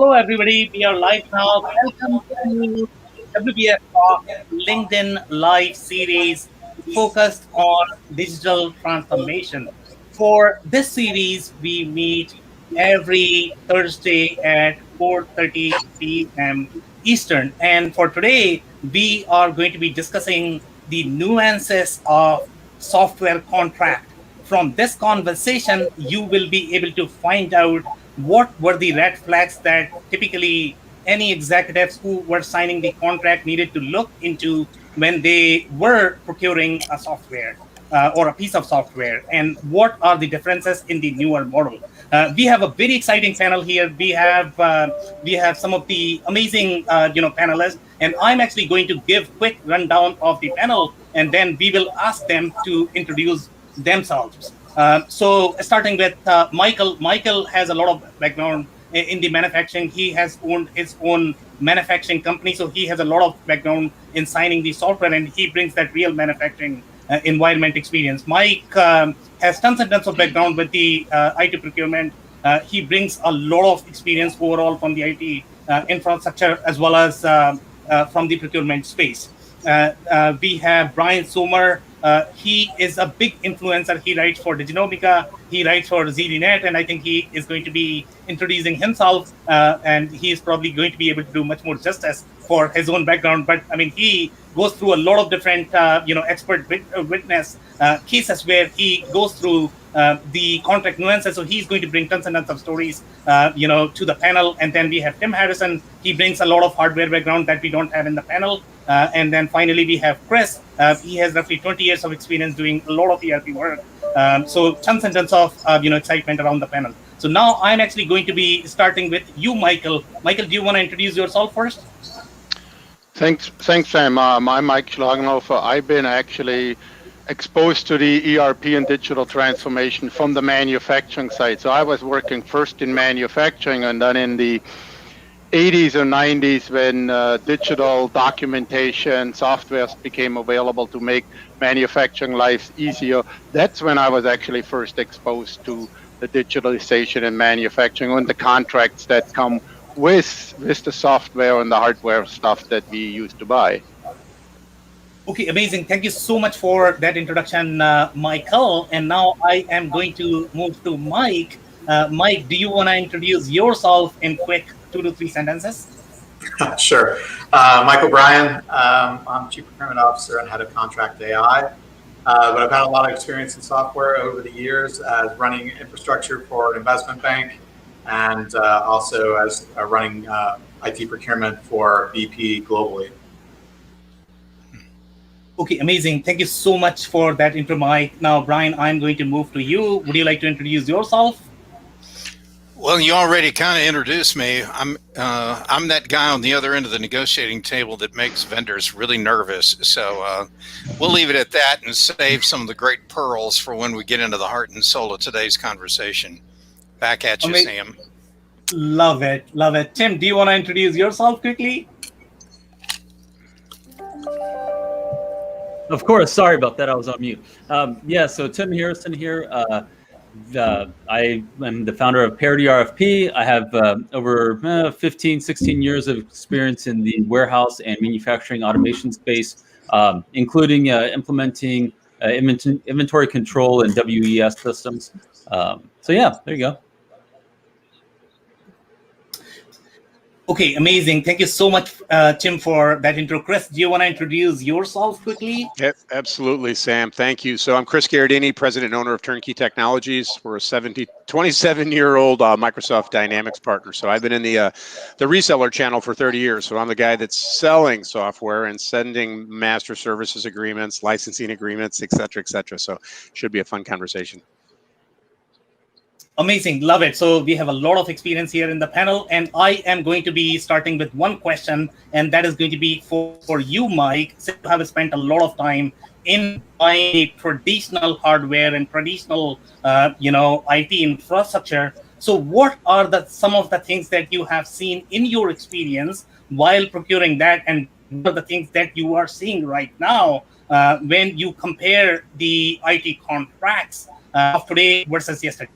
Hello, everybody. We are live now. Welcome to WBS Talk LinkedIn Live series focused on digital transformation. For this series, we meet every Thursday at 4:30 p.m. Eastern. And for today, we are going to be discussing the nuances of software contract. From this conversation, you will be able to find out what were the red flags that typically any executives who were signing the contract needed to look into when they were procuring a software or a piece of software, and what are the differences in the newer model. We have a very exciting panel here. We have some of the amazing panelists, and I'm actually going to give quick rundown of the panel, and then we will ask them to introduce themselves. So starting with Michael. Michael has a lot of background in the manufacturing. He has owned his own manufacturing company, so he has a lot of background in signing the software, and he brings that real manufacturing environment experience. Mike has tons and tons of background with the IT procurement. He brings a lot of experience overall from the IT infrastructure as well as from the procurement space. We have Brian Sommer. He is a big influencer. He writes for Diginomica. He writes for ZDNet, and I think he is going to be introducing himself, and he is probably going to be able to do much more justice for his own background. But I mean, he goes through a lot of different, expert witness cases where he goes through the contract nuances. So he's going to bring tons and tons of stories, to the panel. And then we have Tim Harrison. He brings a lot of hardware background that we don't have in the panel. And then finally, we have Chris. He has roughly 20 years of experience doing a lot of ERP work. So tons and tons of excitement around the panel. So now I'm actually going to be starting with you, Michael. Michael, do you want to introduce yourself first? Thanks, Sam. I'm Mike Schlagenhaufer. I've been actually exposed to the ERP and digital transformation from the manufacturing side. So I was working first in manufacturing, and then in the 80s or 90s when digital documentation softwares became available to make manufacturing life easier. That's when I was actually first exposed to the digitalization in manufacturing and the contracts that come with the software and the hardware stuff that we used to buy. Okay, amazing. Thank you so much for that introduction, Michael. And now I am going to move to Mike. Mike, do you want to introduce yourself in quick 2 to 3 sentences? Sure. Michael Bryan. I'm Chief Procurement Officer and Head of Contract AI. But I've had a lot of experience in software over the years as running infrastructure for an investment bank, and also as running IT procurement for BP globally. Okay, amazing. Thank you so much for that intro, Mike. Now, Brian, I'm going to move to you. Would you like to introduce yourself? Well, you already kind of introduced me. I'm that guy on the other end of the negotiating table that makes vendors really nervous. So we'll leave it at that and save some of the great pearls for when we get into the heart and soul of today's conversation. Back at you, Sam. Love it. Love it. Tim, do you want to introduce yourself quickly? Of course. Sorry about that. I was on mute. So Tim Harrison here. I am the founder of Parity RFP. I have over 15, 16 years of experience in the warehouse and manufacturing automation space, including implementing inventory control and WES systems. So yeah, there you go. Okay, amazing. Thank you so much, Tim, for that intro. Chris, do you want to introduce yourself quickly? Yeah, absolutely, Sam. Thank you. So I'm Chris Gherardini, President and owner of Turnkey Technologies. We're a 27-year-old Microsoft Dynamics partner. So I've been in the reseller channel for 30 years. So I'm the guy that's selling software and sending master services agreements, licensing agreements, et cetera, et cetera. So should be a fun conversation. Amazing. Love it. So we have a lot of experience here in the panel, and I am going to be starting with one question, and that is going to be for you, Mike. Since you have spent a lot of time in buying traditional hardware and traditional, IT infrastructure. So what are some of the things that you have seen in your experience while procuring that, and what are the things that you are seeing right now when you compare the IT contracts of today versus yesterday?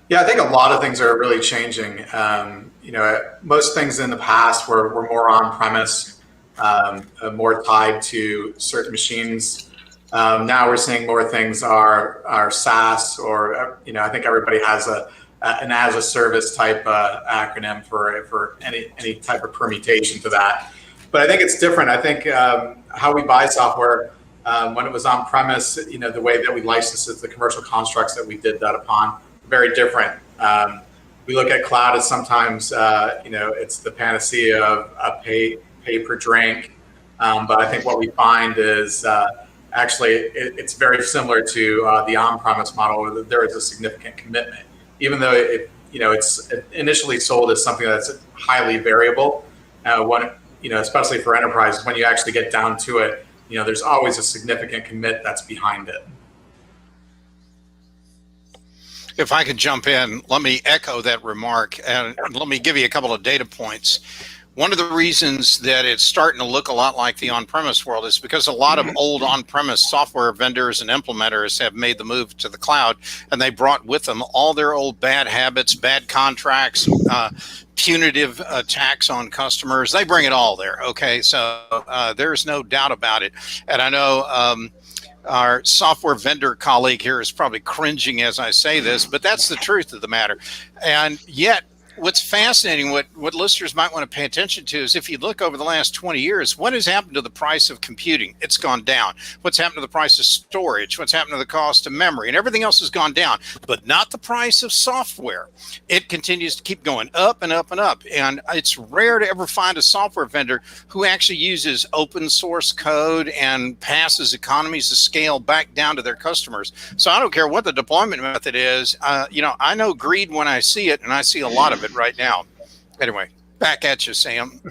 Yeah, I think a lot of things are really changing. Most things in the past were more on premise, more tied to certain machines. Now we're seeing more things are SaaS, or I think everybody has an as a service type acronym for any type of permutation to that. But I think it's different. I think how we buy software, when it was on premise, the way that we licensed it, the commercial constructs that we did that upon, very different. We look at cloud as sometimes it's the panacea of pay per drink, but I think what we find is actually it's very similar to the on-premise model, where there is a significant commitment, even though it's initially sold as something that's highly variable. Especially for enterprise, when you actually get down to it, there's always a significant commit that's behind it. If I could jump in, let me echo that remark, and let me give you a couple of data points. One of the reasons that it's starting to look a lot like the on-premise world is because a lot of old on-premise software vendors and implementers have made the move to the cloud, and they brought with them all their old bad habits, bad contracts, punitive attacks on customers. They bring it all there. Okay, so there's no doubt about it. And I know our software vendor colleague here is probably cringing as I say this, but that's the truth of the matter. And yet, what's fascinating, what listeners might want to pay attention to, is if you look over the last 20 years, what has happened to the price of computing? It's gone down. What's happened to the price of storage? What's happened to the cost of memory? And everything else has gone down, but not the price of software. It continues to keep going up and up and up. And it's rare to ever find a software vendor who actually uses open source code and passes economies of scale back down to their customers. So I don't care what the deployment method is. I know greed when I see it, and I see a lot of it right now. Anyway, back at you, Sam.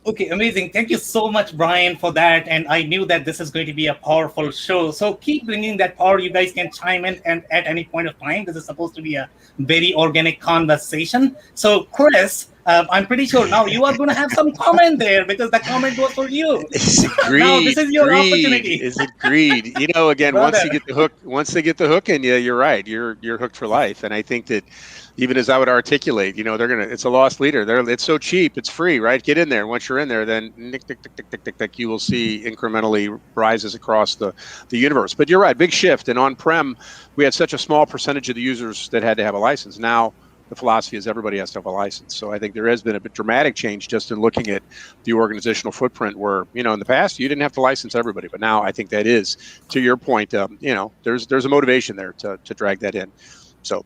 Okay, amazing. Thank you so much, Brian, for that. And I knew that this is going to be a powerful show. So keep bringing that power. You guys can chime in and at any point of time. This is supposed to be a very organic conversation. So Chris, I'm pretty sure now you are going to have some comment there, because the comment was for you. It's greed. Now this is your opportunity. Is it greed? Again, Brother. once they get the hook in you, you're right. You're hooked for life. And I think that, even as I would articulate, it's a lost leader. It's so cheap, it's free, right? Get in there. Once you're in there, then you will see incrementally rises across the universe. But you're right, big shift. And on-prem, we had such a small percentage of the users that had to have a license. Now the philosophy is everybody has to have a license. So I think there has been a dramatic change just in looking at the organizational footprint, where, in the past you didn't have to license everybody, but now I think that is, to your point, there's a motivation there to drag that in. So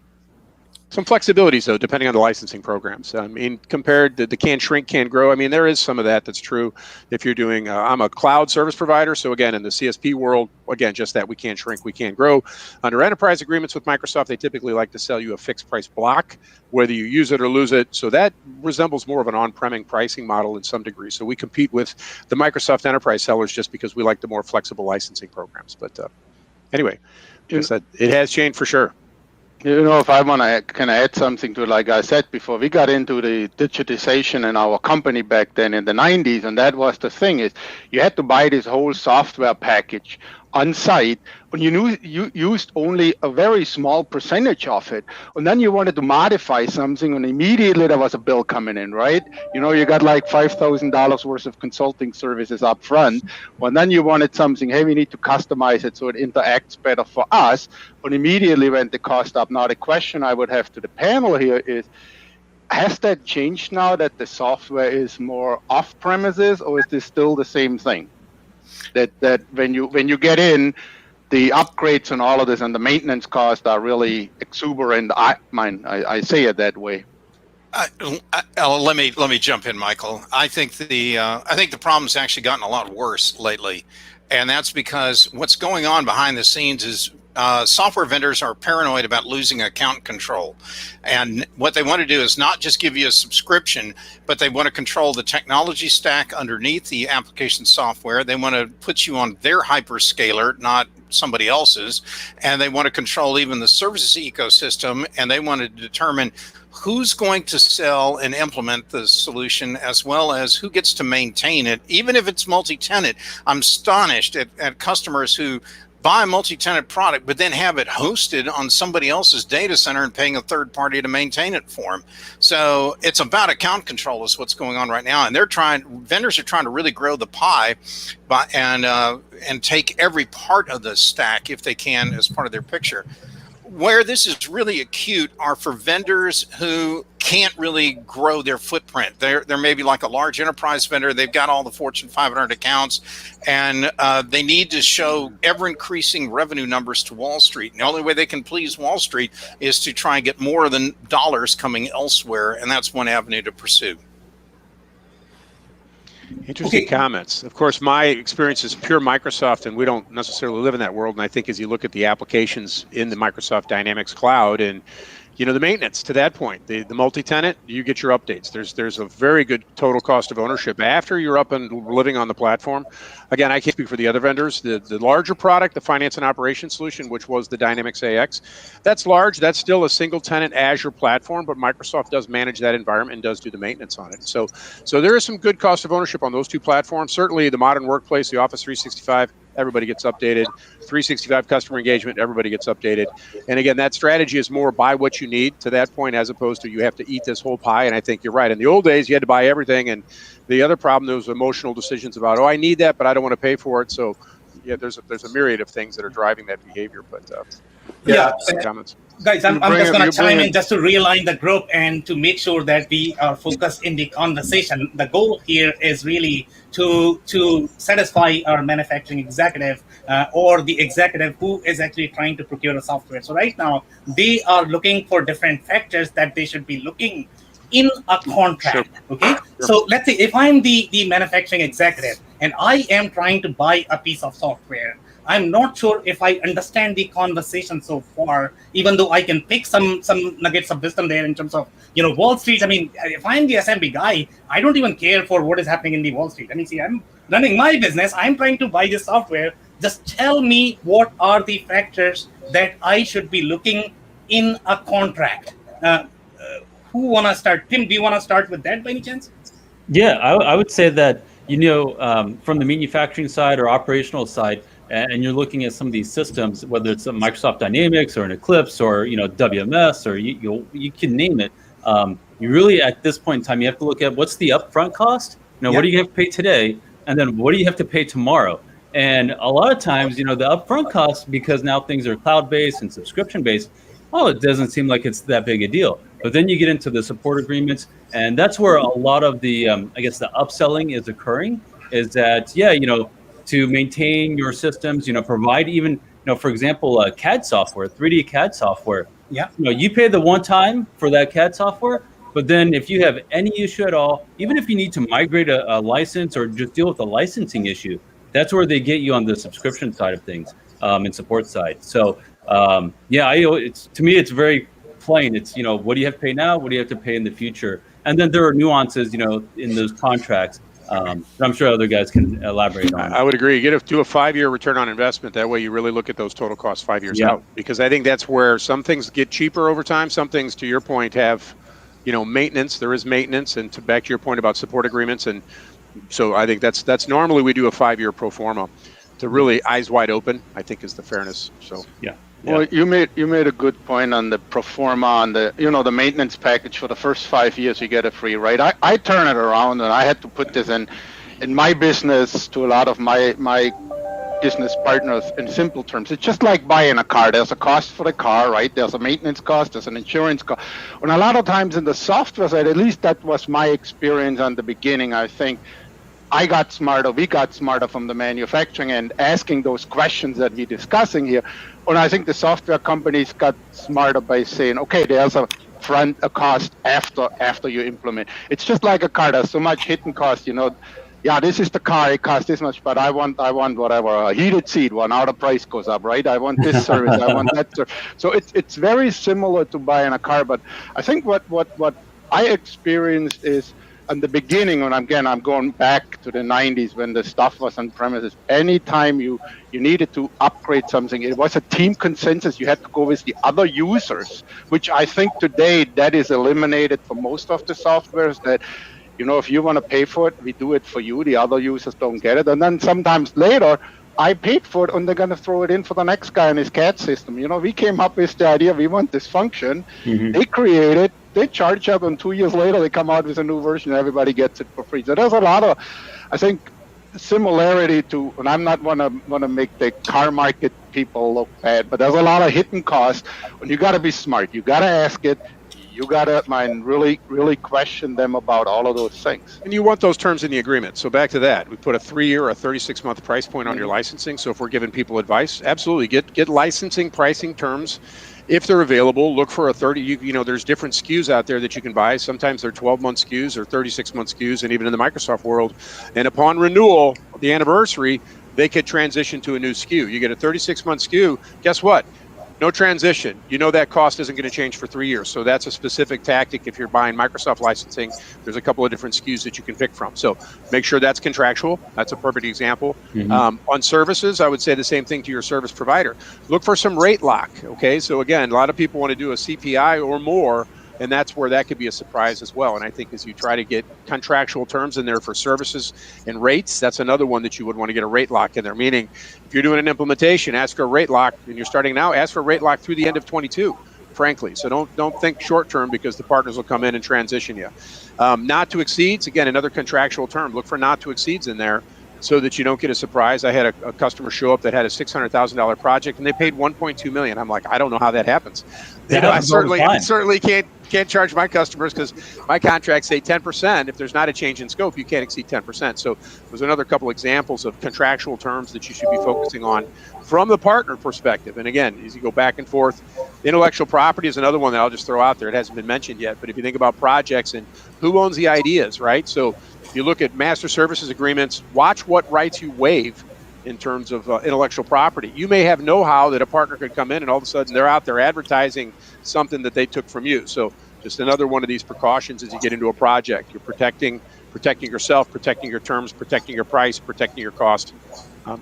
some flexibilities, though, depending on the licensing programs. I mean, compared to the can shrink, can grow, I mean, there is some of that's true. If you're doing, I'm a cloud service provider. So again, in the CSP world, again, just that we can't shrink, we can't grow. Under enterprise agreements with Microsoft, they typically like to sell you a fixed price block, whether you use it or lose it. So that resembles more of an on-prem pricing model in some degree. So we compete with the Microsoft enterprise sellers just because we like the more flexible licensing programs. But anyway, it has changed for sure. If I want to kind of add something to it, like I said before, we got into the digitization in our company back then in the 90s, and that was the thing, is you had to buy this whole software package on site, and you used only a very small percentage of it. And then you wanted to modify something, and immediately there was a bill coming in, right? You got like $5,000 worth of consulting services up front. Well, then you wanted something, hey, we need to customize it so it interacts better for us. And immediately went the cost up. Now, the question I would have to the panel here is, has that changed now that the software is more off-premises, or is this still the same thing? That when you get in, the upgrades and all of this and the maintenance costs are really exuberant. I say it that way. Let me jump in, Michael. I think the problem's actually gotten a lot worse lately, and that's because what's going on behind the scenes is software vendors are paranoid about losing account control. And what they want to do is not just give you a subscription, but they want to control the technology stack underneath the application software. They want to put you on their hyperscaler, not somebody else's. And they want to control even the services ecosystem. And they want to determine who's going to sell and implement the solution, as well as who gets to maintain it, even if it's multi-tenant. I'm astonished at customers who buy a multi-tenant product, but then have it hosted on somebody else's data center and paying a third party to maintain it for them. So it's about account control is what's going on right now. And vendors are trying to really grow the pie and take every part of the stack if they can as part of their picture. Where this is really acute are for vendors who can't really grow their footprint. They're maybe like a large enterprise vendor. They've got all the Fortune 500 accounts, and they need to show ever-increasing revenue numbers to Wall Street. And the only way they can please Wall Street is to try and get more than dollars coming elsewhere, and that's one avenue to pursue. Interesting comments. Of course, my experience is pure Microsoft, and we don't necessarily live in that world. And I think as you look at the applications in the Microsoft Dynamics Cloud and the maintenance to that point, the multi-tenant, you get your updates. There's a very good total cost of ownership after you're up and living on the platform. Again, I can't speak for the other vendors. The larger product, the finance and operations solution, which was the Dynamics AX, that's large. That's still a single tenant Azure platform, but Microsoft does manage that environment and does do the maintenance on it. So there is some good cost of ownership on those two platforms. Certainly the modern workplace, the Office 365, everybody gets updated. 365 customer engagement, everybody gets updated. And again, that strategy is more buy what you need to that point, as opposed to you have to eat this whole pie. And I think you're right. In the old days, you had to buy everything. And the other problem, there was emotional decisions about, I need that, but I don't want to pay for it. So yeah, there's a myriad of things that are driving that behavior. But comments. Guys, I'm just going to chime in just to realign the group and to make sure that we are focused in the conversation. The goal here is really to satisfy our manufacturing executive or the executive who is actually trying to procure a software. So right now, they are looking for different factors that they should be looking in a contract. Okay. So let's say if I'm the manufacturing executive and I am trying to buy a piece of software, I'm not sure if I understand the conversation so far, even though I can pick some nuggets of wisdom there in terms of, Wall Street. I mean, if I'm the SMB guy, I don't even care for what is happening in the Wall Street. I mean, see, I'm running my business. I'm trying to buy this software. Just tell me what are the factors that I should be looking in a contract. Who want to start? Tim, do you want to start with that by any chance? Yeah, I would say that, from the manufacturing side or operational side, and you're looking at some of these systems, whether it's a Microsoft Dynamics or an Eclipse or WMS or you can name it. You really, at this point in time, you have to look at what's the upfront cost. What do you have to pay today, and then what do you have to pay tomorrow? And a lot of times, the upfront cost, because now things are cloud-based and subscription-based, it doesn't seem like it's that big a deal. But then you get into the support agreements, and that's where a lot of the, the upselling is occurring. Is that to maintain your systems, provide even, for example, CAD software, 3D CAD software. Yeah. You pay the one time for that CAD software, but then if you have any issue at all, even if you need to migrate a license or just deal with a licensing issue, that's where they get you on the subscription side of things and support side. So to me, it's very plain. It's, what do you have to pay now? What do you have to pay in the future? And then there are nuances, in those contracts. I'm sure other guys can elaborate on. I would agree. You do a 5-year return on investment. That way you really look at those total costs 5 years out, because I think that's where some things get cheaper over time. Some things, to your point, have, maintenance. There is maintenance, and back to your point about support agreements. And so I think that's normally we do a 5-year pro forma to really eyes wide open, I think, is the fairness. So yeah. Well, you made a good point on the pro forma, on the the maintenance package for the first 5 years you get it free, right? I turn it around, and I had to put this in my business to a lot of my business partners in simple terms. It's just like buying a car. There's a cost for the car, right? There's a maintenance cost, there's an insurance cost. And a lot of times in the software side, at least that was my experience on the beginning, I think, we got smarter from the manufacturing and asking those questions that we're discussing here. And I think the software companies got smarter by saying, okay, there's a cost after you implement. It's just like a car. There's so much hidden cost, this is the car, it costs this much, but I want whatever, a heated seat, now the price goes up, right? I want this service, I want that service. So it's very similar to buying a car, but I think what I experienced is, in the beginning, and again, I'm going back to the 90s when the stuff was on premises. Anytime you needed to upgrade something, it was a team consensus. You had to go with the other users, which I think today that is eliminated for most of the softwares. That if you want to pay for it, we do it for you. The other users don't get it. And then sometimes later, I paid for it, and they're going to throw it in for the next guy in his CAD system. We came up with the idea. We want this function. They create it. They charge up, and 2 years later, they come out with a new version, and everybody gets it for free. So there's a lot of, I think, similarity to, and I'm not want to make the car market people look bad, but there's a lot of hidden costs. And you got to be smart. You got to ask it. You got to really question them about all of those things. And you want those terms in the agreement. So back to that, we put a 3-year or a 36-month price point on your licensing. So if we're giving people advice, absolutely get licensing pricing terms. If they're available, look for a 30, there's different SKUs out there that you can buy. Sometimes they're 12-month SKUs or 36-month SKUs, and even in the Microsoft world. And upon renewal, the anniversary, they could transition to a new SKU. You get a 36-month SKU, guess what? No transition. That cost isn't going to change for 3 years. So that's a specific tactic. If you're buying Microsoft licensing, there's a couple of different SKUs that you can pick from. So make sure that's contractual. That's a perfect example. On services, I would say the same thing to your service provider. Look for some rate lock. Okay. So again, a lot of people want to do a CPI or more, and that's where that could be a surprise as well. And I think as you try to get contractual terms in there for services and rates, that's another one that you would want to get a rate lock in there. Meaning, if you're doing an implementation, ask for a rate lock, and you're starting now, ask for a rate lock through the end of 22, frankly. So don't think short term, because the partners will come in and transition you. Not to exceeds, again, another contractual term. Look for not to exceeds in there, so that you don't get a surprise. I had a customer show up that had a $600,000 project, and they paid $1.2 million. I'm like, I don't know how that happens. I certainly can't charge my customers, because my contracts say 10%. If there's not a change in scope, you can't exceed 10%. So there's another couple examples of contractual terms that you should be focusing on from the partner perspective. And again, as you go back and forth, intellectual property is another one that I'll just throw out there. It hasn't been mentioned yet, but if you think about projects and who owns the ideas, right? So if you look at master services agreements, watch what rights you waive in terms of intellectual property. You may have know-how that a partner could come in, and all of a sudden they're out there advertising something that they took from you. So just another one of these precautions as you get into a project. You're protecting yourself, protecting your terms, protecting your price, protecting your cost.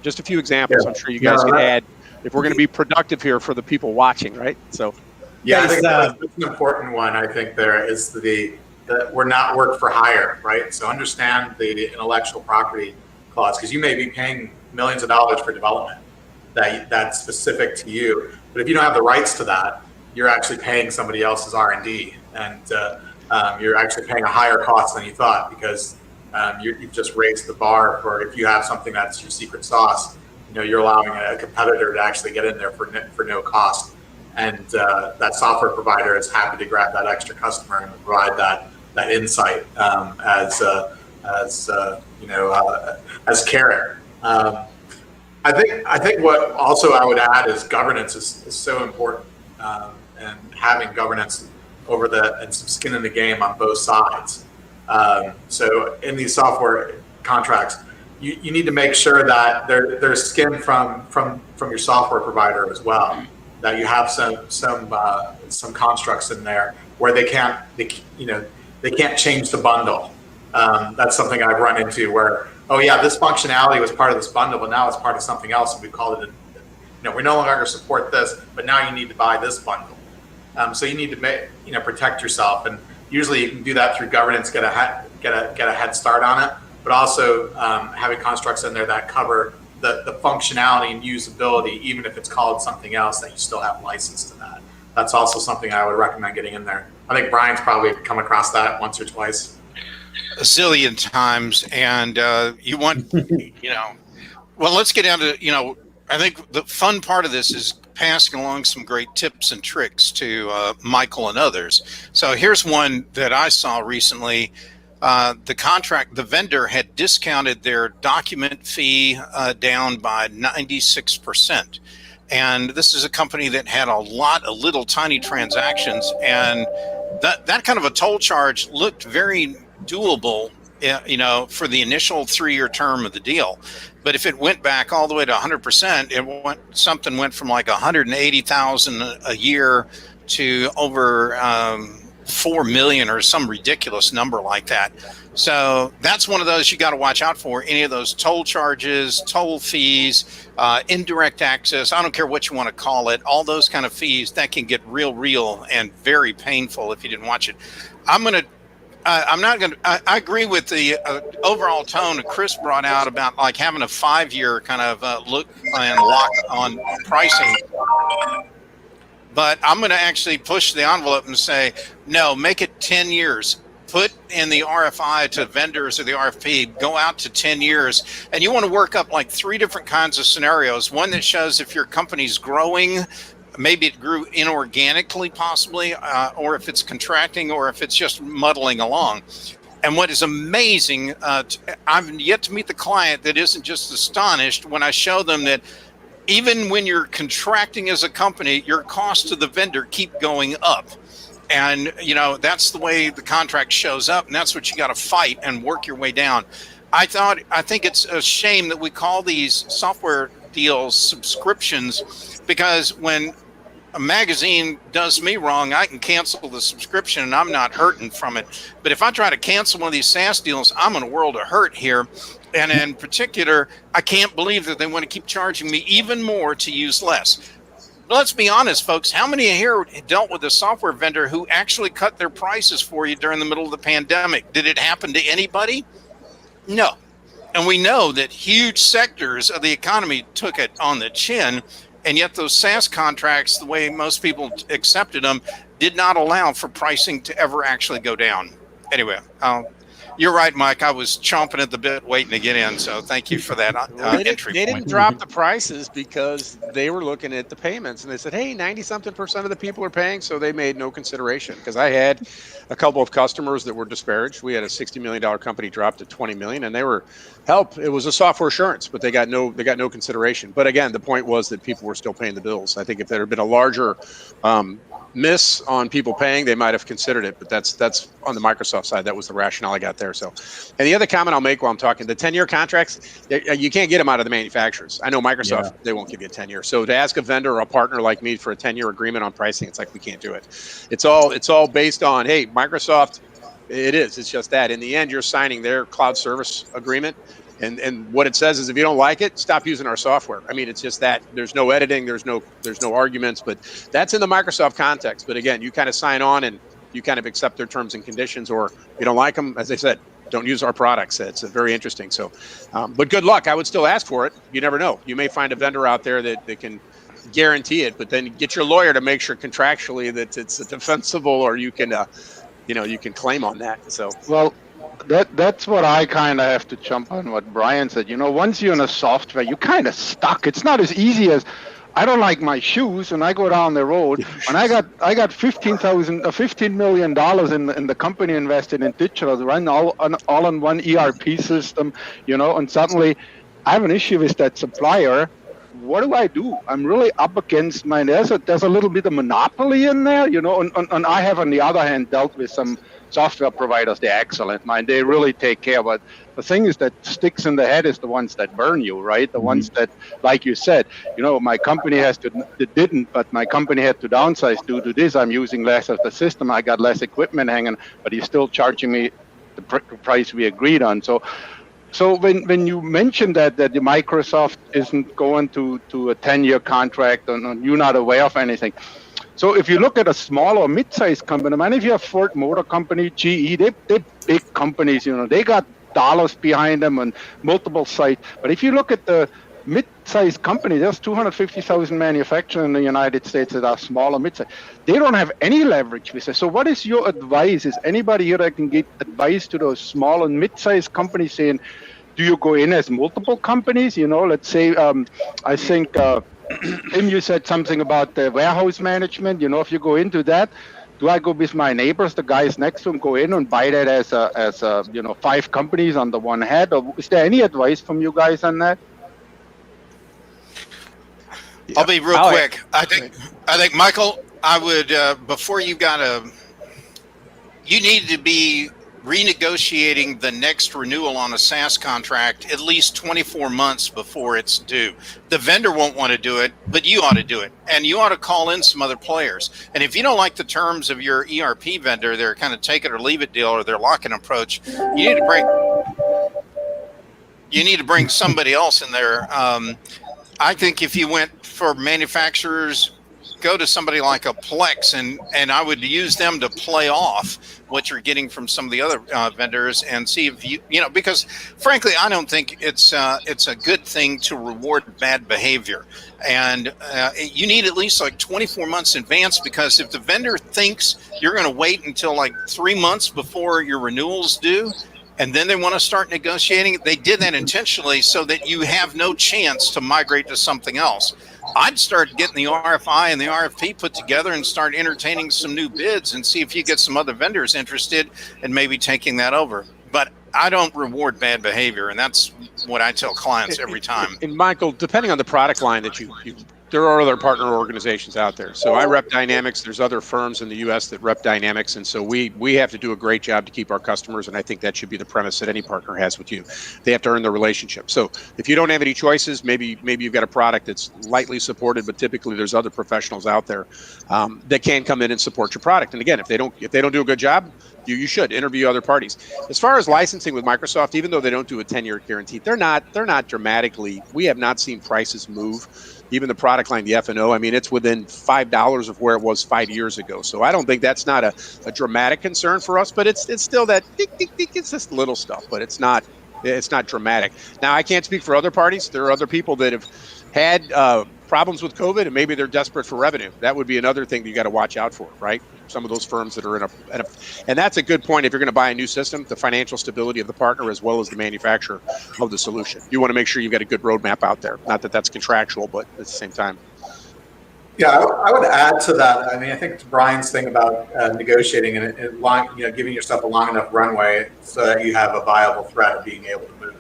Just a few examples. I'm sure you guys can add if we're going to be productive here for the people watching, right? So I think that's an important one. I think there is that we're not work for hire, right? So understand the intellectual property clause, because you may be paying millions of dollars for development that's specific to you, but if you don't have the rights to that, you're actually paying somebody else's R&D, and you're actually paying a higher cost than you thought, because you've just raised the bar for, if you have something that's your secret sauce, you're allowing a competitor to actually get in there for no cost, and that software provider is happy to grab that extra customer and provide that insight as carrot. I think what also I would add is governance is so important, and having governance and some skin in the game on both sides. So in these software contracts, you need to make sure that there's skin from your software provider as well. That you have some constructs in there where they can't change the bundle. That's something I've run into where, this functionality was part of this bundle, but now it's part of something else, and we call it we no longer support this, but now you need to buy this bundle. So you need to protect yourself, and usually you can do that through governance, get a head start on it, but also having constructs in there that cover the functionality and usability, even if it's called something else, that you still have license to that. That's also something I would recommend getting in there. I think Brian's probably come across that once or twice. A zillion times, and you want, well, let's get down to, I think the fun part of this is passing along some great tips and tricks to Michael and others. So here's one that I saw recently. The vendor had discounted their document fee down by 96%. And this is a company that had a lot of little tiny transactions, and that kind of a toll charge looked very doable, for the initial 3-year term of the deal. But if it went back all the way to 100%, something went from like 180,000 a year to over 4 million or some ridiculous number like that. So that's one of those you got to watch out for. Any of those toll charges, toll fees, indirect access, I don't care what you want to call it, all those kind of fees, that can get real and very painful if you didn't watch it. I'm going to I'm not going to. I agree with the overall tone Chris brought out about like having a 5-year kind of look and lock on pricing. But I'm going to actually push the envelope and say, no, make it 10 years. Put in the RFI to vendors or the RFP, go out to 10 years. And you want to work up like 3 different kinds of scenarios. One that shows if your company's growing, maybe it grew inorganically possibly, or if it's contracting, or if it's just muddling along. And what is amazing, I've yet to meet the client that isn't just astonished when I show them that even when you're contracting as a company, your costs to the vendor keep going up. And, you know, that's the way the contract shows up. And that's what you got to fight and work your way down. I think it's a shame that we call these software deals subscriptions, because when a magazine does me wrong, I can cancel the subscription and I'm not hurting from it. But if I try to cancel one of these SaaS deals, I'm in a world of hurt here. And in particular, I can't believe that they want to keep charging me even more to use less. But let's be honest, folks. How many here dealt with a software vendor who actually cut their prices for you during the middle of the pandemic? Did it happen to anybody? No. And we know that huge sectors of the economy took it on the chin. And yet those SaaS contracts, the way most people accepted them, did not allow for pricing to ever actually go down. Anyway, you're right, Mike. I was chomping at the bit waiting to get in. So thank you for that entry They point. didn't drop the prices because they were looking at the payments, and they said, hey, 90-something% of the people are paying, so they made no consideration. Because I had a couple of customers that were disparaged. We had a $60 million company drop to $20 million, and they were it was a software assurance, but they got no consideration. But again, the point was that people were still paying the bills. I think if there had been a larger miss on people paying, they might have considered it. But that's on the Microsoft side. That was the rationale I got there. So, and the other comment I'll make while I'm talking, the 10-year contracts, you can't get them out of the manufacturers. I know Microsoft, They won't give you a 10-year. So to ask a vendor or a partner like me for a 10-year agreement on pricing, it's like, we can't do it. It's all based on, hey, Microsoft, it's just that. In the end, you're signing their cloud service agreement. And what it says is, if you don't like it, stop using our software. I mean, it's just that. There's no editing, there's no arguments, but that's in the Microsoft context. But again, you kind of sign on and you kind of accept their terms and conditions, or you don't like them, as I said, don't use our products. It's very interesting. So, but good luck. I would still ask for it. You never know. You may find a vendor out there that can guarantee it, but then get your lawyer to make sure contractually that it's defensible, or you can, you can claim on that. So, Well, that's what I kind of have to jump on what Brian said. You know, once you're in a software, you're kind of stuck. It's not as easy as, I don't like my shoes, and I go down the road, and I got $15 million in the company invested in digital, run all on one ERP system, and suddenly I have an issue with that supplier. What do? I'm really up against mine. There's a little bit of monopoly in there, and I have, on the other hand, dealt with some software providers. They're excellent, man. They really take care. But the thing is, that sticks in the head is the ones that burn you, right? The ones that, like you said, my company but my company had to downsize due to this. I'm using less of the system. I got less equipment hanging, but you're still charging me the price we agreed on. So when you mentioned that the Microsoft isn't going to a 10-year contract, and you're not aware of anything. So if you look at a small or mid-sized company, man, if you have Ford Motor Company, GE, they're big companies, they got dollars behind them and multiple sites. But if you look at the mid-sized company, there's 250,000 manufacturers in the United States that are small or mid-sized. They don't have any leverage with it. So what is your advice? Is anybody here that can give advice to those small and mid-sized companies, saying, do you go in as multiple companies? Let's say, I think, Tim, you said something about the warehouse management. If you go into that, do I go with my neighbors, the guys next to them, go in and buy that as 5 companies under one head? Or is there any advice from you guys on that? I'll be real quick. I think Michael, I would before you need to be renegotiating the next renewal on a SaaS contract at least 24 months before it's due. The vendor won't want to do it, but you ought to do it. And you ought to call in some other players. And if you don't like the terms of your ERP vendor, their kind of take it or leave it deal, or their lock-in approach, you need to bring somebody else in there. I think if you went for manufacturers, go to somebody like a Plex and I would use them to play off what you're getting from some of the other vendors and see if because frankly, I don't think it's a good thing to reward bad behavior. And you need at least like 24 months in advance, because if the vendor thinks you're going to wait until like 3 months before your renewals due, and then they want to start negotiating, they did that intentionally so that you have no chance to migrate to something else. I'd start getting the RFI and the RFP put together and start entertaining some new bids and see if you get some other vendors interested and maybe taking that over. But I don't reward bad behavior, and that's what I tell clients every time. And Michael, depending on the product line that you there are other partner organizations out there. So I rep Dynamics. There's other firms in the U.S. that rep Dynamics, and so we have to do a great job to keep our customers. And I think that should be the premise that any partner has with you. They have to earn the relationship. So if you don't have any choices, maybe you've got a product that's lightly supported, but typically there's other professionals out there that can come in and support your product. And again, if they don't do a good job, you should interview other parties. As far as licensing with Microsoft, even though they don't do a 10-year guarantee, they're not dramatically. We have not seen prices move. Even the product line, the F&O, I mean, it's within $5 of where it was 5 years ago. So I don't think that's not a dramatic concern for us, but it's still that it's just little stuff, but it's not dramatic. Now, I can't speak for other parties. There are other people that have had problems with COVID, and maybe they're desperate for revenue. That would be another thing that you got to watch out for, right? Some of those firms that are and that's a good point. If you're going to buy a new system, the financial stability of the partner as well as the manufacturer of the solution. You want to make sure you've got a good roadmap out there. Not that that's contractual, but at the same time. Yeah, I would add to that. I mean, I think to Brian's thing about negotiating and giving yourself a long enough runway so that you have a viable threat of being able to move.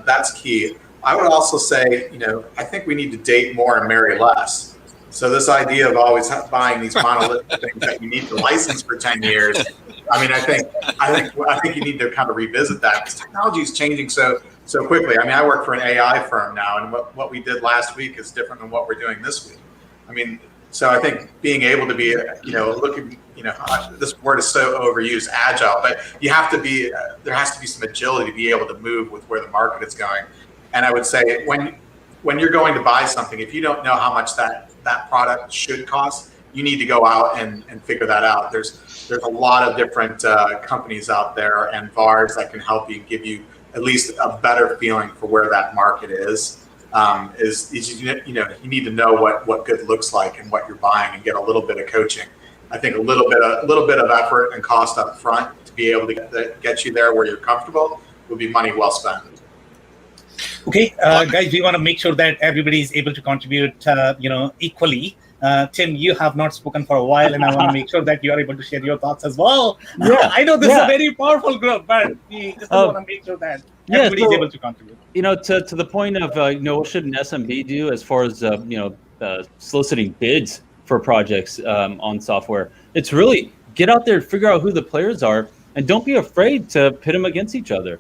That's key. I would also say, I think we need to date more and marry less. So this idea of always buying these monolithic things that you need to license for 10 years, I mean, I think you need to kind of revisit that, because technology is changing so quickly. I mean, I work for an AI firm now, and what we did last week is different than what we're doing this week. I mean, so I think being able to be, looking, this word is so overused, agile, but you have to be, there has to be some agility to be able to move with where the market is going. And I would say when you're going to buy something, if you don't know how much that product should cost, you need to go out and figure that out. There's a lot of different companies out there and VARs that can help you, give you at least a better feeling for where that market is. You need to know what good looks like and what you're buying, and get a little bit of coaching. I think a little bit of effort and cost up front to be able to get you there where you're comfortable would be money well spent. Okay, guys, we want to make sure that everybody is able to contribute, equally. Tim, you have not spoken for a while, and I want to make sure that you are able to share your thoughts as well. Yeah, I know this is a very powerful group, but we just want to make sure that everybody is able to contribute. To the point of, what should an SMB do as far as, soliciting bids for projects on software? It's really get out there, figure out who the players are, and don't be afraid to pit them against each other.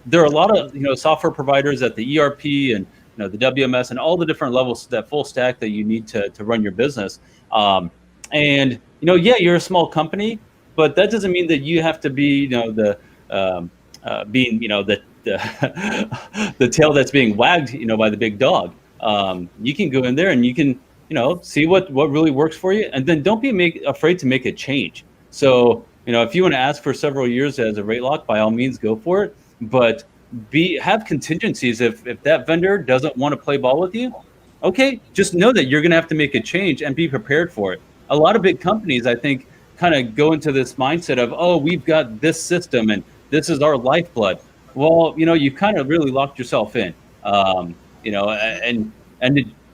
There are a lot of software providers at the ERP and the WMS and all the different levels, that full stack that you need to run your business. You're a small company, but that doesn't mean that you have to be the tail that's being wagged by the big dog. You can go in there and you can see what really works for you, and then don't be afraid to make a change. So if you want to ask for several years as a rate lock, by all means go for it. But have contingencies if that vendor doesn't want to play ball with you. Okay, just know that you're going to have to make a change and be prepared for it. A lot of big companies, I think, kind of go into this mindset of, oh, we've got this system and this is our lifeblood. Well, you've kind of really locked yourself in. And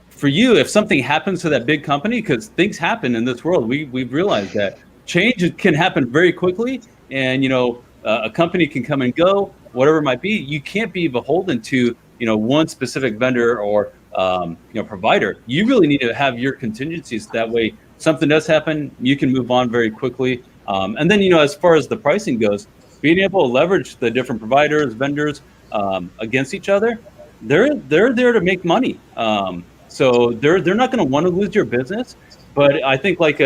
for you, if something happens to that big company, because things happen in this world, we've realized that change can happen very quickly, and a company can come and go, whatever it might be. You can't be beholden to one specific vendor or provider. You really need to have your contingencies. That way, something does happen, you can move on very quickly. And then as far as the pricing goes, being able to leverage the different providers, vendors against each other, they're there to make money. So they're not going to want to lose your business. But I think like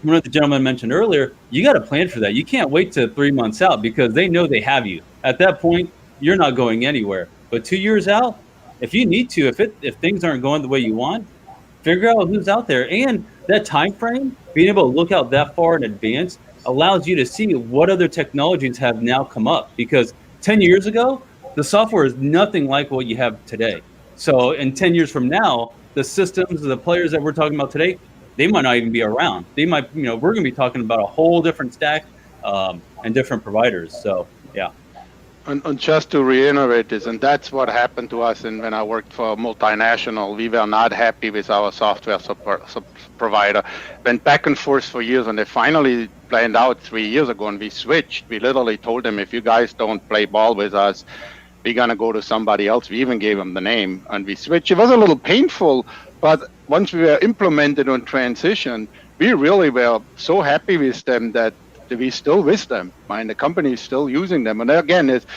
one of the gentlemen mentioned earlier, you got to plan for that. You can't wait to 3 months out, because they know they have you. At that point, you're not going anywhere. But 2 years out, if you need to, if things aren't going the way you want, figure out who's out there. And that time frame, being able to look out that far in advance allows you to see what other technologies have now come up. Because 10 years ago, the software is nothing like what you have today. So in 10 years from now, the systems, the players that we're talking about today, they might not even be around. They might, we're going to be talking about a whole different stack and different providers. So, yeah. And just to reiterate this, and that's what happened to us when I worked for a multinational. We were not happy with our software provider. Went back and forth for years, and they finally planned out 3 years ago, and we switched. We literally told them, if you guys don't play ball with us, we're going to go to somebody else. We even gave them the name, and we switched. It was a little painful, but once we were implemented on transition, we really were so happy with them that we still with them. The company is still using them. And again, it's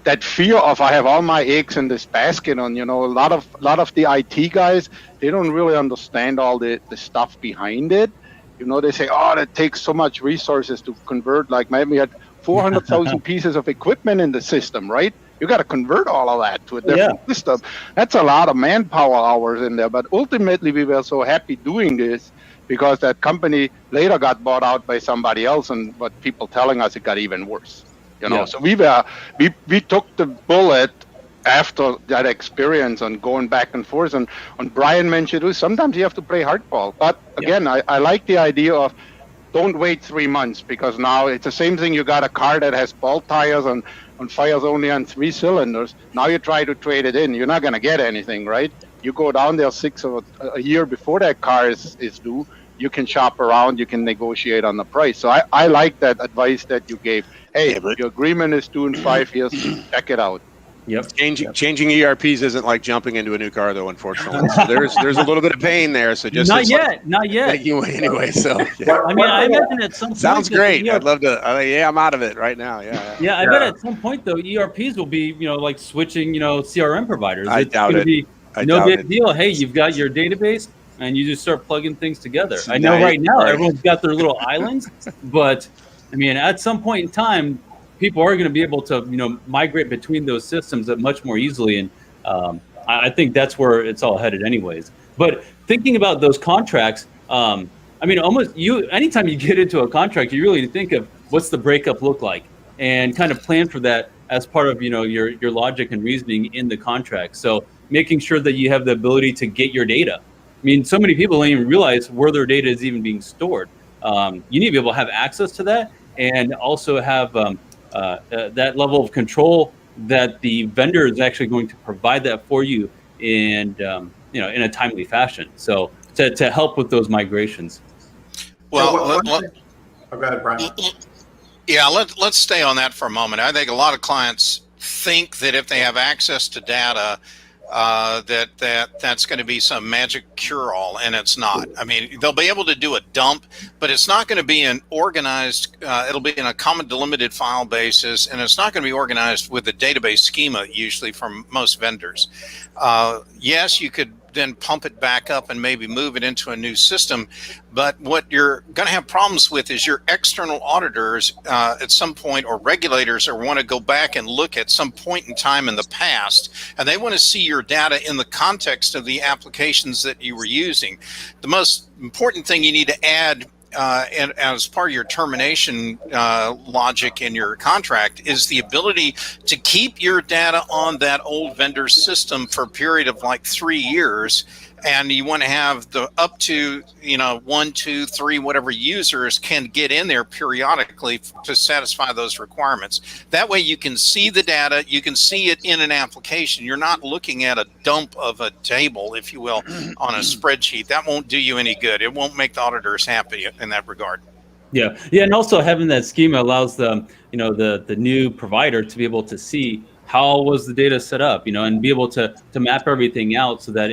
that fear of, I have all my eggs in this basket. And a lot of the IT guys, they don't really understand all the stuff behind it. They say, oh, that takes so much resources to convert. Like maybe we had 400,000 pieces of equipment in the system, right? You got to convert all of that to a different system. That's a lot of manpower hours in there. But ultimately, we were so happy doing this, because that company later got bought out by somebody else, and what people telling us, it got even worse. So we took the bullet after that experience and going back and forth. And Brian mentioned it, sometimes you have to play hardball. But again, I like the idea of don't wait 3 months, because now it's the same thing. You got a car that has ball tires and fires only on 3 cylinders. Now you try to trade it in, you're not going to get anything, right? You go down there a year before that car is due. You can shop around, you can negotiate on the price. So I like that advice that you gave. Hey, your agreement is due in 5 years, check it out. Yep. Changing ERPs isn't like jumping into a new car, though, unfortunately. So there's a little bit of pain there. So just not yet. Anyway. So I imagine at some point. Sounds great. I'd love to. I'm out of it right now. Yeah. I bet at some point though, ERPs will be like switching CRM providers. I doubt it. No big deal. Hey, you've got your database, and you just start plugging things together. I know right now everyone's got their little islands, but at some point in time, people are going to be able to migrate between those systems much more easily, and I think that's where it's all headed anyways. But thinking about those contracts, anytime you get into a contract, you really think of what's the breakup look like, and kind of plan for that as part of your logic and reasoning in the contract. So making sure that you have the ability to get your data. So many people don't even realize where their data is even being stored. You need to be able to have access to that, and also have that level of control that the vendor is actually going to provide that for you in a timely fashion. So to help with those migrations. Well, go ahead, Brian. Yeah, let's stay on that for a moment. I think a lot of clients think that if they have access to data, that's going to be some magic cure-all, and it's not. They'll be able to do a dump, but it's not going to be an organized. It'll be in a common delimited file basis, and it's not going to be organized with a database schema usually from most vendors. Yes, you could then pump it back up and maybe move it into a new system. But what you're going to have problems with is your external auditors at some point, or regulators, or want to go back and look at some point in time in the past, and they want to see your data in the context of the applications that you were using. The most important thing you need to add and as part of your termination logic in your contract is the ability to keep your data on that old vendor system for a period of like 3 years. And you want to have the up to 1, 2, 3, whatever users can get in there periodically to satisfy those requirements. That way you can see the data, you can see it in an application. You're not looking at a dump of a table, if you will, on a spreadsheet. That won't do you any good. It won't make the auditors happy in that regard. Yeah, and also having that schema allows the new provider to be able to see how was the data set up, and be able to map everything out so that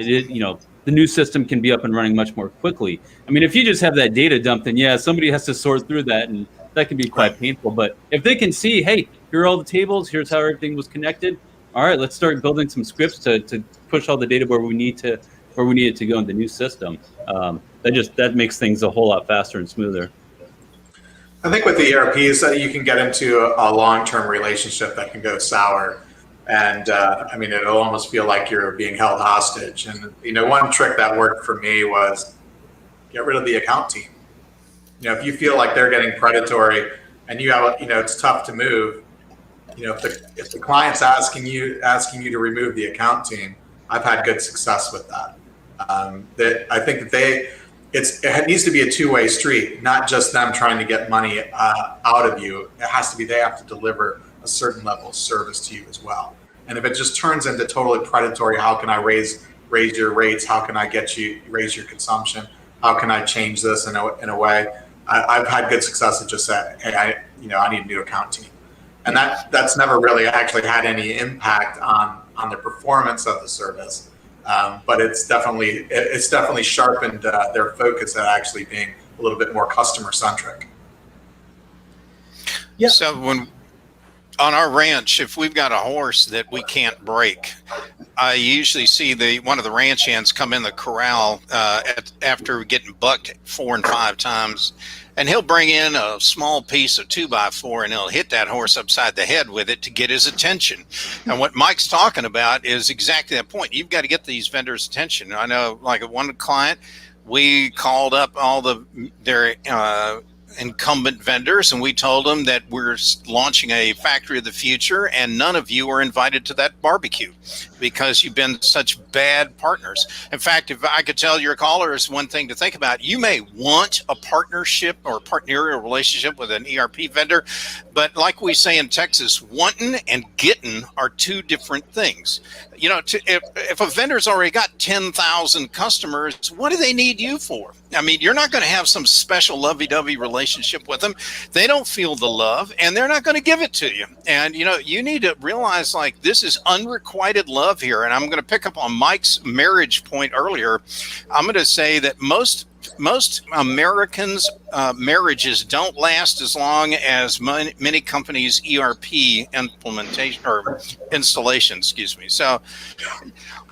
the new system can be up and running much more quickly. If you just have that data dumped, then somebody has to sort through that, and that can be quite painful. But if they can see, hey, here are all the tables, here's how everything was connected. All right, let's start building some scripts to push all the data where we need it to go in the new system. That makes things a whole lot faster and smoother. I think with the ERPs, you can get into a long-term relationship that can go sour. And I mean, it'll almost feel like you're being held hostage. And, one trick that worked for me was get rid of the account team. If you feel like they're getting predatory and you have, it's tough to move, if the client's asking you to remove the account team, I've had good success with that. That I think that it needs to be a two-way street, not just them trying to get money out of you. It has to be, they have to deliver a certain level of service to you as well. And if it just turns into totally predatory, how can I raise your rates? How can I get you raise your consumption? How can I change this in a way? I've had good success at just saying, hey, I need a new account team. And that's never really actually had any impact on the performance of the service. But it's definitely sharpened their focus at actually being a little bit more customer centric. Yeah. So when on our ranch, if we've got a horse that we can't break, I usually see one of the ranch hands come in the corral after getting bucked 4 and 5 times, and he'll bring in a small piece of 2x4 and he'll hit that horse upside the head with it to get his attention. And what Mike's talking about is exactly that point. You've got to get these vendors' attention. I know, like at one client, we called up all their incumbent vendors and we told them that we're launching a factory of the future and none of you are invited to that barbecue because you've been such bad partners. In fact, if I could tell your callers one thing to think about, you may want a partnership or a partnerial relationship with an ERP vendor, but like we say in Texas, wanting and getting are 2 different things. If a vendor's already got 10,000 customers, what do they need you for? I mean, you're not going to have some special lovey-dovey relationship with them. They don't feel the love and they're not going to give it to you. And, you need to realize like this is unrequited love here. And I'm going to pick up on Mike's marriage point earlier. I'm going to say that most Americans' marriages don't last as long as many companies' ERP implementation or installation. Excuse me. So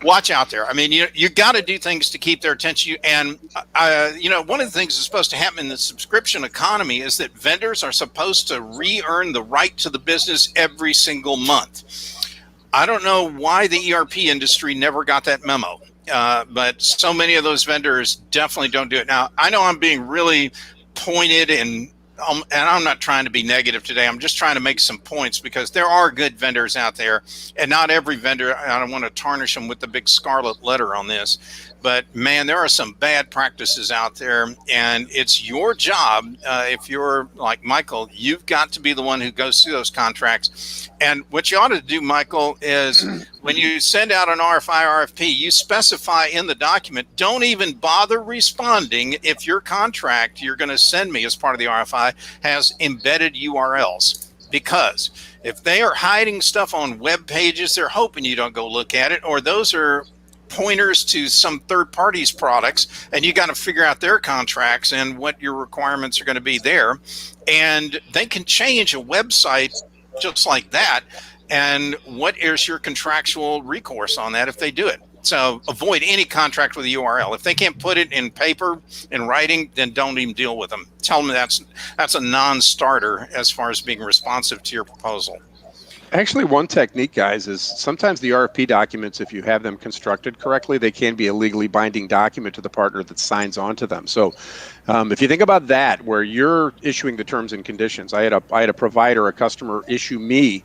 watch out there. I mean, you got to do things to keep their attention. And one of the things that's supposed to happen in the subscription economy is that vendors are supposed to re-earn the right to the business every single month. I don't know why the ERP industry never got that memo. But so many of those vendors definitely don't do it. Now, I know I'm being really pointed and I'm not trying to be negative today. I'm just trying to make some points because there are good vendors out there and not every vendor, I don't want to tarnish them with the big scarlet letter on this, but man, there are some bad practices out there and it's your job. If you're like Michael, you've got to be the one who goes through those contracts. And what you ought to do, Michael, is when you send out an RFI, RFP, you specify in the document, don't even bother responding if your contract you're going to send me as part of the RFI has embedded URLs. Because if they are hiding stuff on web pages, they're hoping you don't go look at it, or those are pointers to some third parties' products, and you got to figure out their contracts and what your requirements are going to be there. And they can change a website just like that. And what is your contractual recourse on that if they do it? So avoid any contract with a URL. If they can't put it in paper, in writing, then don't even deal with them. Tell them that's a non-starter as far as being responsive to your proposal. Actually, one technique, guys, is sometimes the RFP documents, if you have them constructed correctly, they can be a legally binding document to the partner that signs on to them. So if you think about that, where you're issuing the terms and conditions, I had a provider, a customer issue me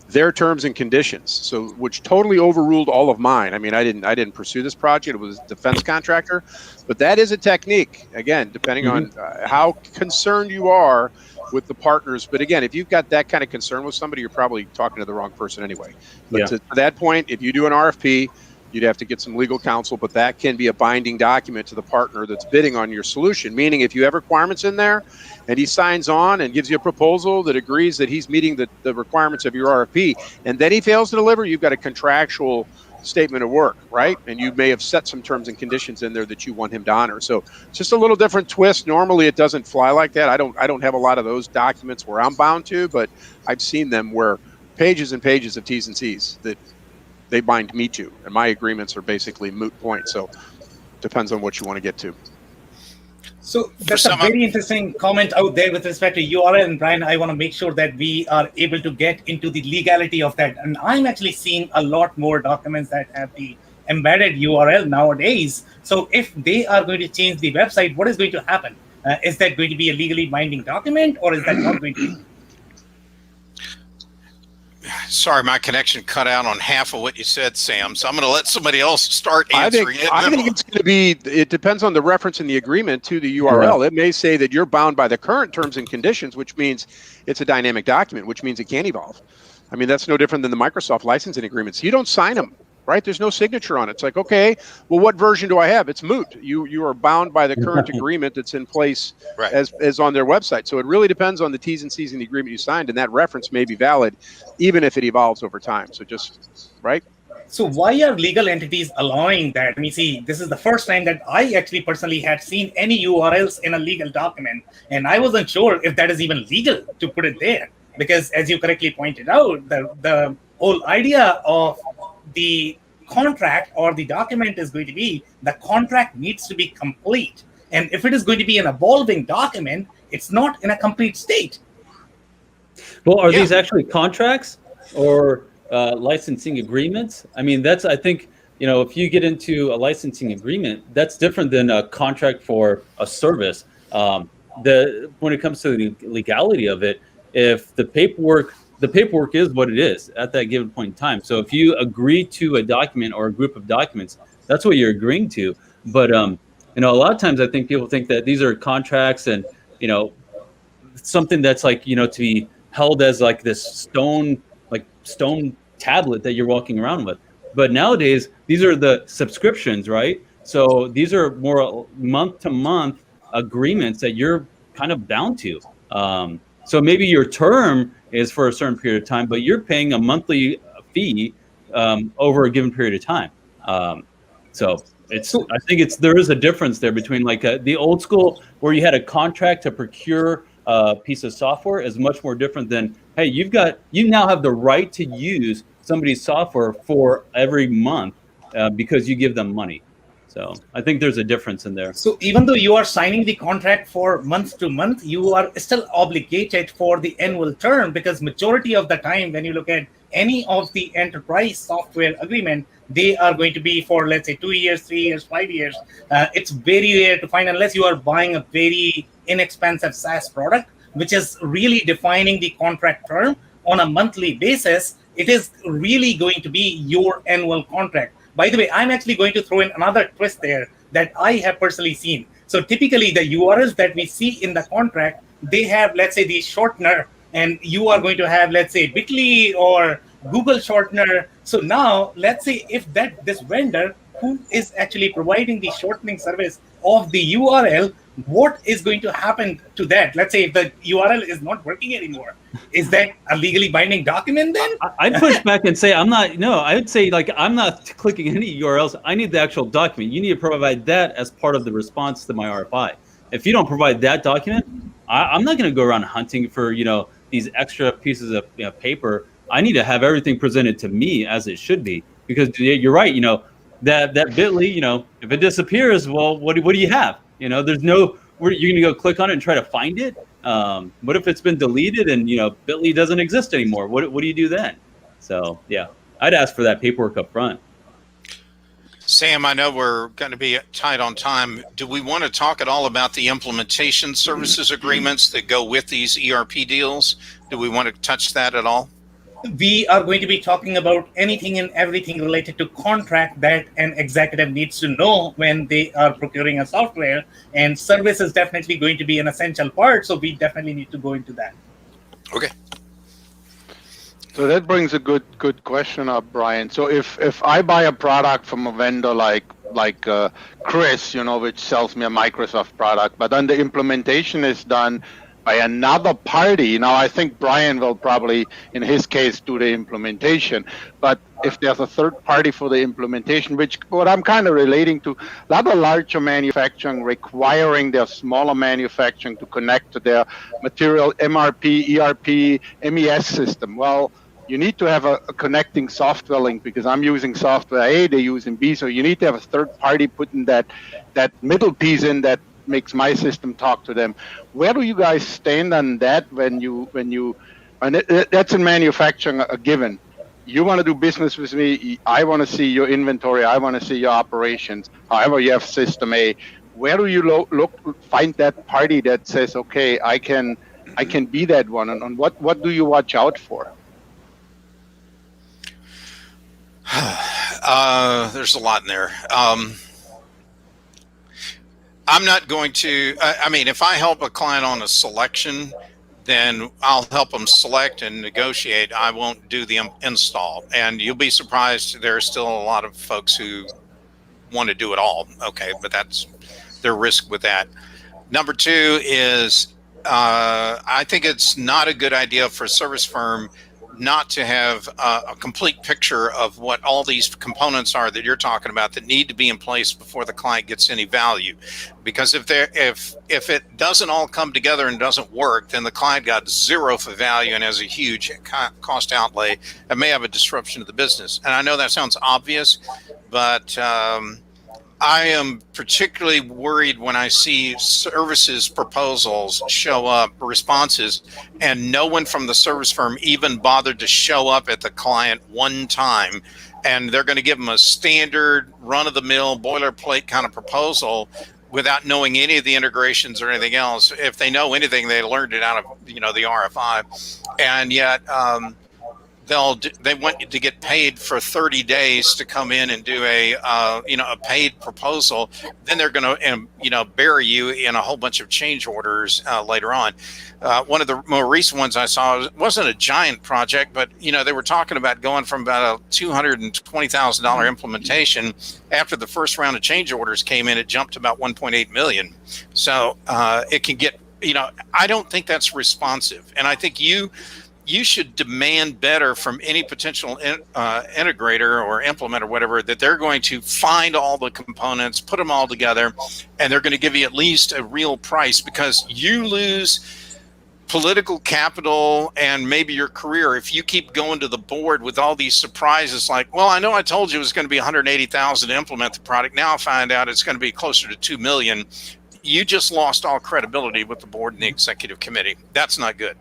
their terms and conditions, so which totally overruled all of mine. I mean, I didn't pursue this project. It was a defense contractor, but that is a technique, again, depending on how concerned you are with the partners. But again, if you've got that kind of concern with somebody, you're probably talking to the wrong person anyway. But to that point, if you do an RFP, you'd have to get some legal counsel, but that can be a binding document to the partner that's bidding on your solution. Meaning if you have requirements in there and he signs on and gives you a proposal that agrees that he's meeting the requirements of your RFP, and then he fails to deliver, you've got a contractual statement of work, right? And you may have set some terms and conditions in there that you want him to honor. So it's just a little different twist. Normally it doesn't fly like that. I don't have a lot of those documents where I'm bound to, but I've seen them where pages and pages of T's and C's that they bind me to, and my agreements are basically moot points. So depends on what you want to get to. So For that's a some, very interesting comment out there with respect to URL. And Brian, I want to make sure that we are able to get into the legality of that. And I'm actually seeing a lot more documents that have the embedded URL nowadays. So if they are going to change the website, what is going to happen? Is that going to be a legally binding document, or is that not going to be? sorry, my connection cut out on half of what you said, Sam. So I'm going to let somebody else start answering it. I think it's going to be, it depends on the reference in the agreement to the URL. Yeah. It may say that you're bound by the current terms and conditions, which means it's a dynamic document, which means it can evolve. I mean, that's no different than the Microsoft licensing agreements. You don't sign them, right? There's no signature on it. It's like, okay, well, what version do I have? It's moot. You are bound by the current agreement that's in place as on their website. So it really depends on the T's and C's in the agreement you signed, and that reference may be valid even if it evolves over time. So just, right? So why are legal entities allowing that? I mean, see, this is the first time that I actually personally had seen any URLs in a legal document, and I wasn't sure if that is even legal to put it there. Because as you correctly pointed out, the whole idea of the contract or the document is going to be the contract needs to be complete. And if it is going to be an evolving document, it's not in a complete state. Well, are these actually contracts or licensing agreements? I mean, that's, I think, you know, if you get into a licensing agreement, that's different than a contract for a service. When it comes to the legality of it, if the paperwork is what it is at that given point in time. So if you agree to a document or a group of documents, that's what you're agreeing to. But you know, a lot of times I think people think that these are contracts and, you know, something that's like, you know, to be held as like this stone tablet that you're walking around with. But nowadays, these are the subscriptions, right? So these are more month to month agreements that you're kind of bound to. So maybe your term is for a certain period of time, but you're paying a monthly fee over a given period of time. So I think there is a difference there between like the old school where you had a contract to procure a piece of software is much more different than, hey, you now have the right to use somebody's software for every month because you give them money. So I think there's a difference in there. So even though you are signing the contract for month to month, you are still obligated for the annual term, because majority of the time when you look at any of the enterprise software agreement, they are going to be for, let's say, 2 years, 3 years, 5 years. It's very rare to find, unless you are buying a very inexpensive SaaS product, which is really defining the contract term on a monthly basis. It is really going to be your annual contract. By the way, I'm actually going to throw in another twist there that I have personally seen. So typically the URLs that we see in the contract, they have, let's say, the shortener, and you are going to have, let's say, Bitly or Google shortener. So now let's say if this vendor who is actually providing the shortening service of the URL, what is going to happen to that? Let's say if the URL is not working anymore, is that a legally binding document then? I'd push back and say I would say, like, I'm not clicking any URLs. I need the actual document. You need to provide that as part of the response to my RFI. If you don't provide that document, I'm not going to go around hunting for, you know, these extra pieces of paper. I need to have everything presented to me as it should be, because you're right. You know, that Bitly, you know, if it disappears, well, what do you have? You know, there's no, you're going to go click on it and try to find it. What if it's been deleted and, you know, Bitly doesn't exist anymore? What do you do then? So, yeah, I'd ask for that paperwork up front. Sam, I know we're going to be tight on time. Do we want to talk at all about the implementation services agreements that go with these ERP deals? Do we want to touch that at all? We are going to be talking about anything and everything related to contract that an executive needs to know when they are procuring a software, and service is definitely going to be an essential part. So we definitely need to go into that. Okay. So that brings a good question up, Brian. So if I buy a product from a vendor like Chris, you know, which sells me a Microsoft product, but then the implementation is done by another party. Now, I think Brian will probably, in his case, do the implementation. But if there's a third party for the implementation, which what I'm kind of relating to, a lot of larger manufacturing requiring their smaller manufacturing to connect to their material MRP, ERP, MES system. Well, you need to have a connecting software link, because I'm using software A, they're using B, so you need to have a third party putting that middle piece in that makes my system talk to them. Where do you guys stand on that and that's in manufacturing a given. You want to do business with me, I want to see your inventory, I want to see your operations. However, you have system A. Where do you find that party that says, okay, I can be that one, and what do you watch out for? There's a lot in there. I'm not going to, I mean, if I help a client on a selection, then I'll help them select and negotiate. I won't do the install. And you'll be surprised, there are still a lot of folks who want to do it all. Okay, but that's their risk with that. Number two is, I think it's not a good idea for a service firm not to have a complete picture of what all these components are that you're talking about that need to be in place before the client gets any value. Because if it doesn't all come together and doesn't work, then the client got zero for value and has a huge cost outlay and may have a disruption of the business. And I know that sounds obvious, but I am particularly worried when I see services proposals show up, responses, and no one from the service firm even bothered to show up at the client one time. And they're going to give them a standard run-of-the-mill boilerplate kind of proposal without knowing any of the integrations or anything else. If they know anything, they learned it out of the RFI. And yet they want to get paid for 30 days to come in and do a paid proposal. Then they're going to bury you in a whole bunch of change orders later on. One of the more recent ones I saw wasn't a giant project, but they were talking about going from about a $220,000 implementation. After the first round of change orders came in, it jumped to about 1.8 million. So it can get I don't think that's responsive, and I think you should demand better from any potential integrator or implementer, whatever, that they're going to find all the components, put them all together, and they're going to give you at least a real price, because you lose political capital and maybe your career if you keep going to the board with all these surprises like, well, I know I told you it was going to be 180,000 to implement the product. Now I find out it's going to be closer to 2 million. You just lost all credibility with the board and the executive committee. That's not good.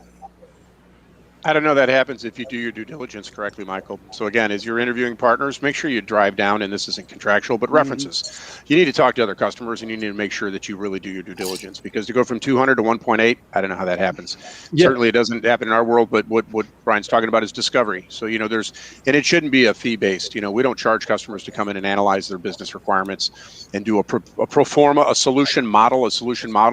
I don't know that happens if you do your due diligence correctly, Michael. So again, as you're interviewing partners, make sure you drive down, and this isn't contractual, but references. You need to talk to other customers, and you need to make sure that you really do your due diligence, because to go from 200 to 1.8, I don't know how that happens. Yeah. Certainly it doesn't happen in our world, but what Brian's talking about is discovery. So, and it shouldn't be a fee-based. We don't charge customers to come in and analyze their business requirements and do a pro forma, a solution model,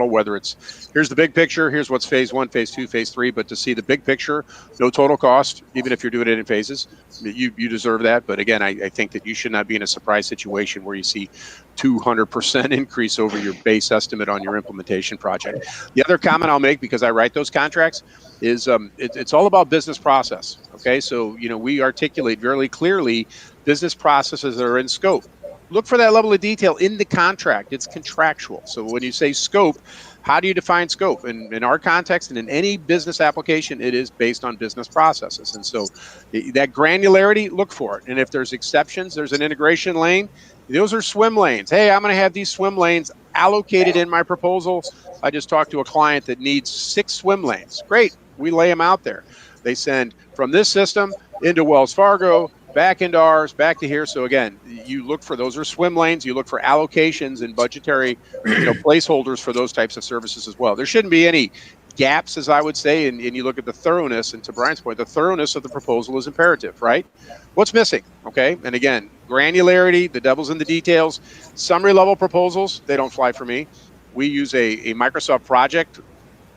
whether it's, here's the big picture, here's what's phase 1, phase 2, phase 3, but to see the big picture, no total cost, even if you're doing it in phases, you deserve that. But again, I think that you should not be in a surprise situation where you see 200% increase over your base estimate on your implementation project. The other comment I'll make, because I write those contracts, is it's all about business process. Okay, so we articulate very clearly business processes that are in scope. Look for that level of detail in the contract. It's contractual. So when you say scope, how do you define scope? And in our context and in any business application, it is based on business processes. And so that granularity, look for it. And if there's exceptions, there's an integration lane. Those are swim lanes. Hey, I'm going to have these swim lanes allocated in my proposal. I just talked to a client that needs 6 swim lanes. Great. We lay them out there. They send from this system into Wells Fargo, back into ours, back to here. So again, you look for, those are swim lanes. You look for allocations and budgetary placeholders for those types of services as well. There shouldn't be any gaps, as I would say, and you look at the thoroughness, and to Brian's point, the thoroughness of the proposal is imperative, right? What's missing? Okay. And again, granularity, the devil's in the details. Summary level proposals, they don't fly for me. We use a Microsoft project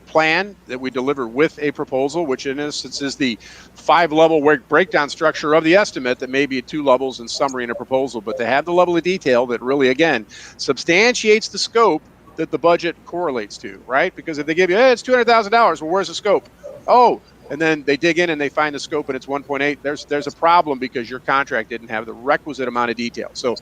plan that we deliver with a proposal, which in essence is the 5-level breakdown structure of the estimate that may be at 2 levels in summary in a proposal, but to have the level of detail that really, again, substantiates the scope that the budget correlates to, right? Because if they give you, hey, it's $200,000, well, where's the scope? Oh, and then they dig in and they find the scope and it's 1.8. There's a problem because your contract didn't have the requisite amount of detail. So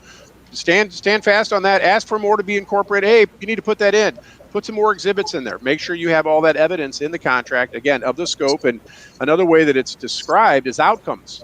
stand fast on that. Ask for more to be incorporated. Hey, you need to put that in. Put some more exhibits in there. Make sure you have all that evidence in the contract, again, of the scope. And another way that it's described is outcomes.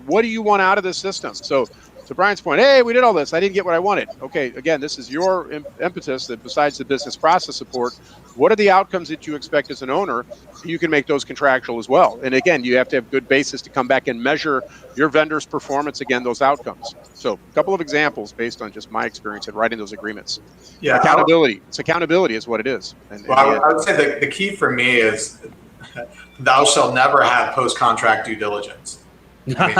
What do you want out of the system? So to Brian's point, hey, we did all this. I didn't get what I wanted. Okay, again, this is your impetus that besides the business process support, what are the outcomes that you expect as an owner? You can make those contractual as well. And again, you have to have good basis to come back and measure your vendor's performance against those outcomes. So a couple of examples based on just my experience in writing those agreements. Yeah, accountability. It's accountability is what it is. And I would say the key for me is thou shalt never have post-contract due diligence. I mean,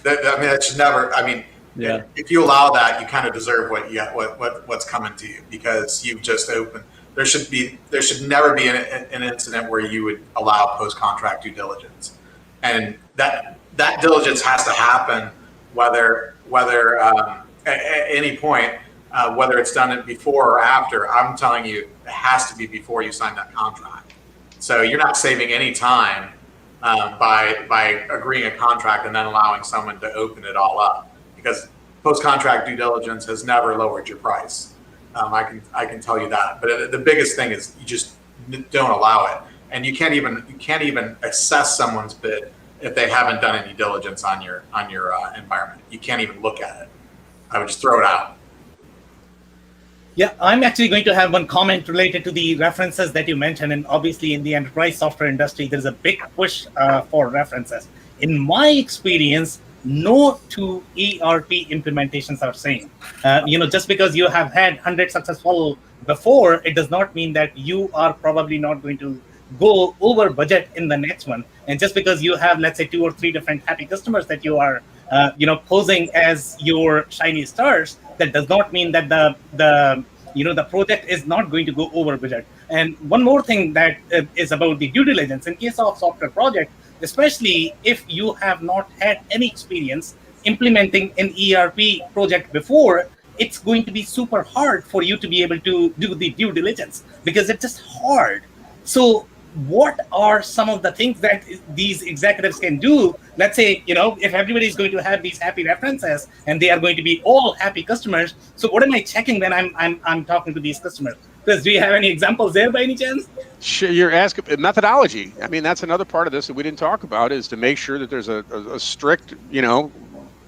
that should never. I mean, Yeah. if you allow that, you kind of deserve what's coming to you because you've just opened. There should never be an incident where you would allow post-contract due diligence, and that diligence has to happen whether at any point, whether it's done before or after. I'm telling you, it has to be before you sign that contract. So you're not saving any time by agreeing a contract and then allowing someone to open it all up, because post-contract due diligence has never lowered your price. I can tell you that. But the biggest thing is you just don't allow it, and you can't even assess someone's bid if they haven't done any diligence on your environment. You can't even look at it. I would just throw it out. Yeah, I'm actually going to have one comment related to the references that you mentioned. And obviously, in the enterprise software industry, there's a big push for references. In my experience, no two ERP implementations are same. Just because you have had 100 successful before, it does not mean that you are probably not going to go over budget in the next one. And just because you have, let's say, 2 or 3 different happy customers that you are, posing as your shiny stars, that does not mean that the project is not going to go over budget. And one more thing that is about the due diligence in case of software project, especially if you have not had any experience implementing an ERP project before, it's going to be super hard for you to be able to do the due diligence because it's just hard. So what are some of the things that these executives can do? Let's say, if everybody is going to have these happy references and they are going to be all happy customers, so what am I checking when I'm talking to these customers? Because do you have any examples there by any chance? Sure, you're asking methodology. I mean, that's another part of this that we didn't talk about, is to make sure that there's a strict,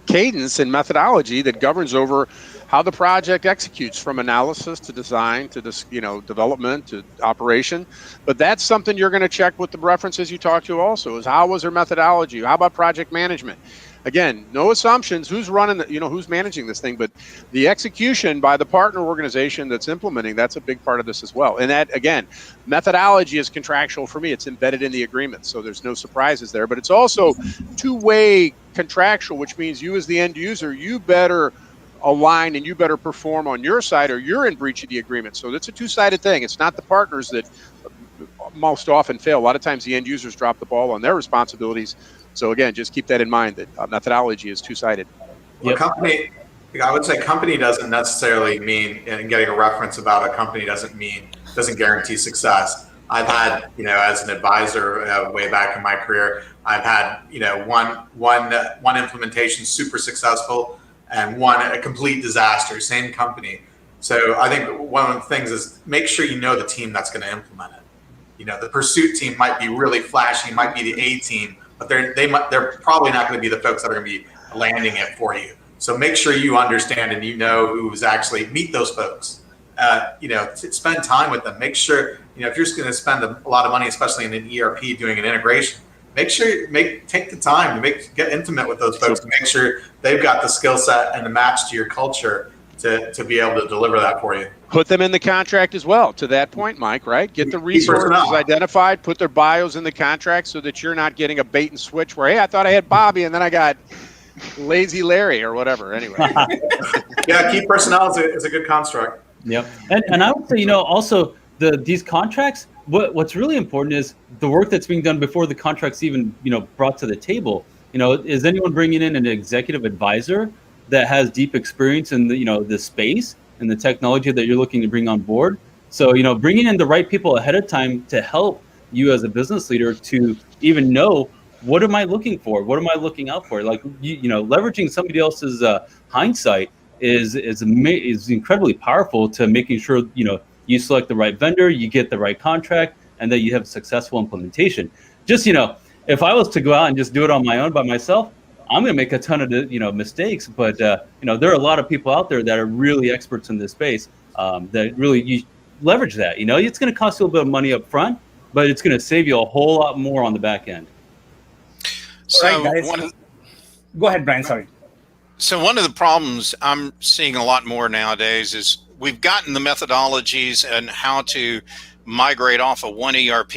cadence and methodology that governs over how the project executes, from analysis to design to this, development to operation. But that's something you're going to check with the references you talk to also, is how was their methodology? How about project management? Again, no assumptions. Who's running who's managing this thing, but the execution by the partner organization that's implementing, that's a big part of this as well. And that, again, methodology is contractual for me. It's embedded in the agreement, so there's no surprises there. But it's also two-way contractual, which means you as the end user, you better align and you better perform on your side or you're in breach of the agreement. So it's a two-sided thing. It's not the partners that most often fail. A lot of times the end users drop the ball on their responsibilities. So again, just keep that in mind, that methodology is two-sided. Well, company, I would say company doesn't necessarily mean, and getting a reference about a company doesn't guarantee success. I've had, as an advisor way back in my career, I've had, one implementation super successful and one a complete disaster, same company. So I think one of the things is make sure you know the team that's going to implement it. The pursuit team might be really flashy, might be the A team, but they're probably not going to be the folks that are going to be landing it for you. So make sure you understand and who's actually meet those folks. Spend time with them. Make sure if you're just going to spend a lot of money, especially in an ERP doing an integration, make sure take the time to get intimate with those folks and make sure they've got the skill set and the match to your culture to be able to deliver that for you. Put them in the contract as well, to that point, Mike, right? Get the resources identified, put their bios in the contract so that you're not getting a bait and switch where, hey, I thought I had Bobby and then I got Lazy Larry or whatever. Anyway. Yeah, key personnel is a good construct. Yep. And I would say, also these contracts, what's really important is the work that's being done before the contract's even, brought to the table. Is anyone bringing in an executive advisor that has deep experience in the space and the technology that you're looking to bring on board? So, bringing in the right people ahead of time to help you as a business leader to even know, what am I looking for? What am I looking out for? Like, leveraging somebody else's hindsight is incredibly powerful to making sure, you select the right vendor, you get the right contract, and that you have successful implementation. Just, if I was to go out and just do it on my own by myself, I'm going to make a ton of mistakes, but there are a lot of people out there that are really experts in this space that really you leverage that. It's going to cost you a little bit of money up front, but it's going to save you a whole lot more on the back end. So All right, guys. Go ahead, Brian. Sorry. So one of the problems I'm seeing a lot more nowadays is we've gotten the methodologies and how to migrate off of one ERP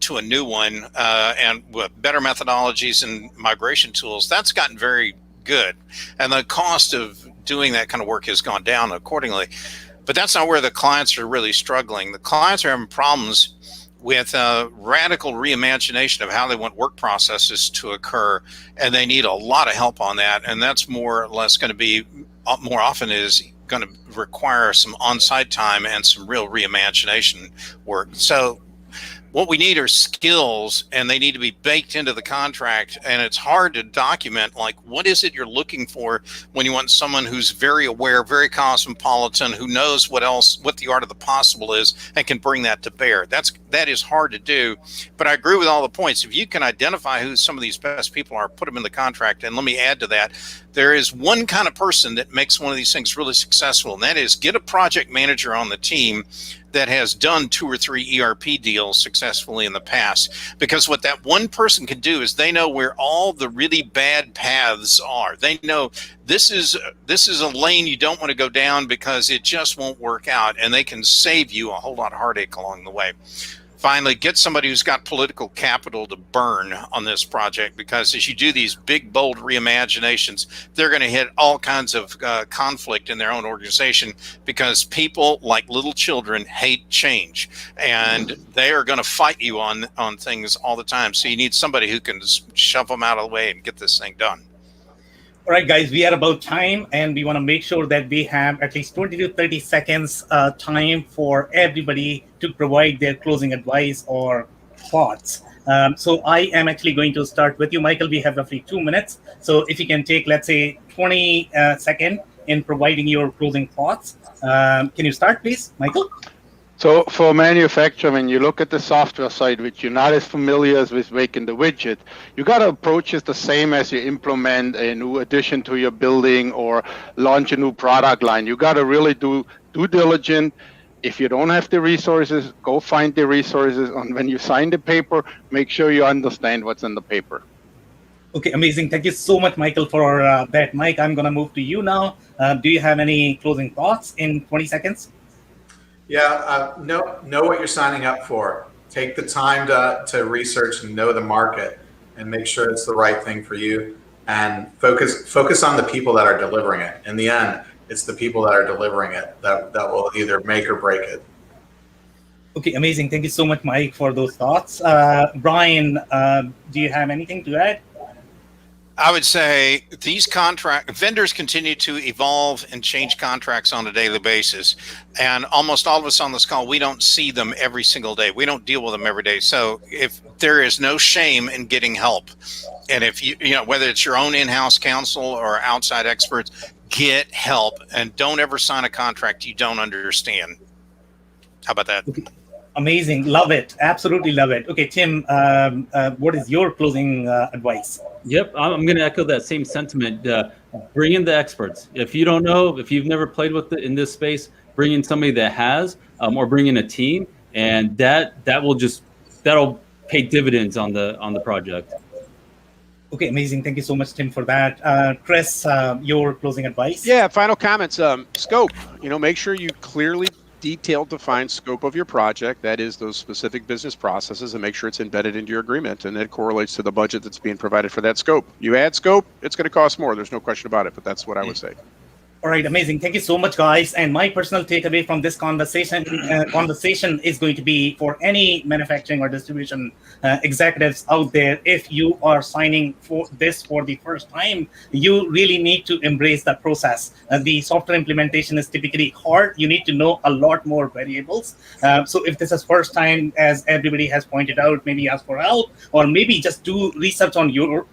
to a new one, and with better methodologies and migration tools. That's gotten very good, and the cost of doing that kind of work has gone down accordingly. But that's not where the clients are really struggling. The clients are having problems with a radical reimagination of how they want work processes to occur, and they need a lot of help on that. And that's more or less going to be, more often is going to require some on-site time and some real reimagination work. So what we need are skills, and they need to be baked into the contract. And it's hard to document, like, what is it you're looking for when you want someone who's very aware, very cosmopolitan, who knows what the art of the possible is, and can bring that to bear. That is hard to do. But I agree with all the points. If you can identify who some of these best people are, put them in the contract. And let me add to that, there is one kind of person that makes one of these things really successful, and that is get a project manager on the team that has done 2 or 3 ERP deals successfully in the past. Because what that one person can do is they know where all the really bad paths are. They know this is a lane you don't want to go down because it just won't work out, and they can save you a whole lot of heartache along the way. Finally, get somebody who's got political capital to burn on this project, because as you do these big, bold reimaginations, they're going to hit all kinds of conflict in their own organization, because people, like little children, hate change, and they are going to fight you on things all the time. So you need somebody who can shove them out of the way and get this thing done. All right, guys, we are about time, and we want to make sure that we have at least 20 to 30 seconds time for everybody to provide their closing advice or thoughts. So I am actually going to start with you, Michael. We have roughly 2 minutes. So if you can take, let's say, 20 seconds in providing your closing thoughts. Can you start, please, Michael? So for manufacturing, when you look at the software side, which you're not as familiar as with making the widget, you got to approach it the same as you implement a new addition to your building or launch a new product line. You got to really do due diligence. If you don't have the resources, go find the resources. And when you sign the paper, make sure you understand what's in the paper. Okay, amazing. Thank you so much, Michael, for that. Mike, I'm going to move to you now. Do you have any closing thoughts in 20 seconds? Yeah, know what you're signing up for. Take the time to research and know the market, and make sure it's the right thing for you. And focus on the people that are delivering it. In the end, it's the people that are delivering it that will either make or break it. Okay, amazing. Thank you so much, Mike, for those thoughts. Brian, do you have anything to add? I would say these vendors continue to evolve and change contracts on a daily basis. And almost all of us on this call, we don't see them every single day. We don't deal with them every day. So if there is no shame in getting help, and if you whether it's your own in-house counsel or outside experts, get help, and don't ever sign a contract you don't understand. How about that? Okay. Amazing. Love it. Absolutely love it. Okay, Tim, what is your closing advice? Yep, I'm going to echo that same sentiment. Bring in the experts. If you don't know, if you've never played with it in this space, bring in somebody that has, or bring in a team, and that'll pay dividends on the project. Okay, amazing. Thank you so much, Tim, for that. Chris, your closing advice? Yeah, final comments. Scope. Make sure you clearly detailed defined scope of your project, that is those specific business processes, and make sure it's embedded into your agreement, and it correlates to the budget that's being provided for that scope. You add scope, it's going to cost more. There's no question about it, but that's what I would say. All right, amazing. Thank you so much, guys. And my personal takeaway from this conversation is going to be for any manufacturing or distribution executives out there. If you are signing for this for the first time, you really need to embrace that process. The software implementation is typically hard. You need to know a lot more variables. So if this is first time, as everybody has pointed out, maybe ask for help, or maybe just do research on your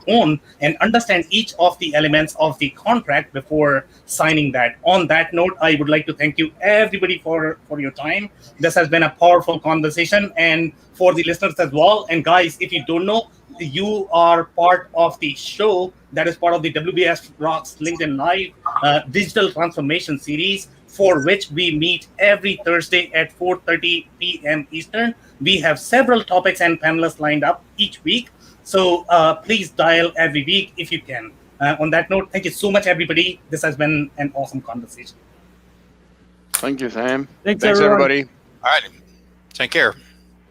own and understand each of the elements of the contract before signing that. On that note, I would like to thank you everybody for your time. This has been a powerful conversation, and for the listeners as well. And guys, if you don't know, you are part of the show that is part of the WBS Rocks LinkedIn Live digital transformation series, for which we meet every Thursday at 4:30 p.m. Eastern. We have several topics and panelists lined up each week. So please dial every week if you can. On that note, thank you so much, everybody. This has been an awesome conversation. Thank you, Sam. Thanks Thanks, everyone. everybody. All right. Take care.